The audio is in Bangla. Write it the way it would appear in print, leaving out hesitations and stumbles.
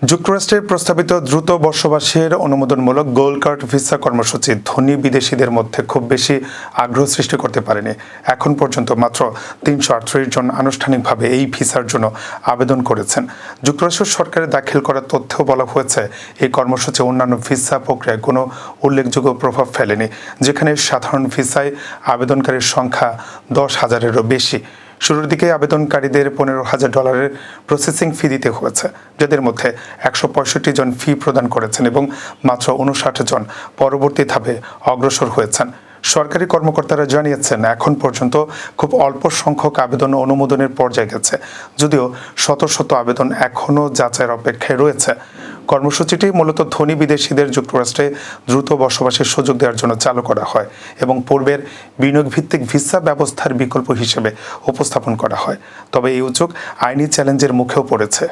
যুক্তরাষ্ট্রের প্রস্তাবিত দ্রুত বসবাসের অনুমোদনমূলক গোল্ড কার্ড ভিসা কর্মসূচি ধনী বিদেশিদের মধ্যে খুব বেশি আগ্রহ সৃষ্টি করতে পারেনি। এখন পর্যন্ত মাত্র ৩৩৮ জন আনুষ্ঠানিকভাবে এই ভিসার জন্য আবেদন করেছেন। যুক্তরাষ্ট্র সরকারের দাখিল করা তথ্যেও বলা হয়েছে, এই কর্মসূচি অন্যান্য ভিসা প্রক্রিয়ায় কোনো উল্লেখযোগ্য প্রভাব ফেলেনি, যেখানে সাধারণ ভিসায় আবেদনকারীর সংখ্যা ১০,০০০-এরও বেশি। শুরুর দিকে আবেদনকারীদের $১৫,০০০ প্রসেসিং ফি দিতে হয়েছে, যাদের মধ্যে ১৬৫ জন ফি প্রদান করেছেন এবং মাত্র ৫৯ জন পরবর্তী ধাপে অগ্রসর হয়েছেন। সরকারি কর্মকর্তারা জানিয়েছেন, এখন পর্যন্ত খুব অল্প সংখ্যক আবেদন অনুমোদনের পর্যায়ে গেছে, যদিও শত শত আবেদন এখনও যাচাইয়ের অপেক্ষায় রয়েছে। কর্মসূচিটি মূলত ধনী বিদেশিদের যুক্তরাষ্ট্রে দ্রুত বসবাসের সুযোগ দেওয়ার জন্য চালু করা হয় এবং পূর্বের বিনিয়োগ ভিত্তিক ভিসা ব্যবস্থার বিকল্প হিসেবে উপস্থাপন করা হয়। তবে এই উদ্যোগ আইনি চ্যালেঞ্জের মুখেও পড়েছে।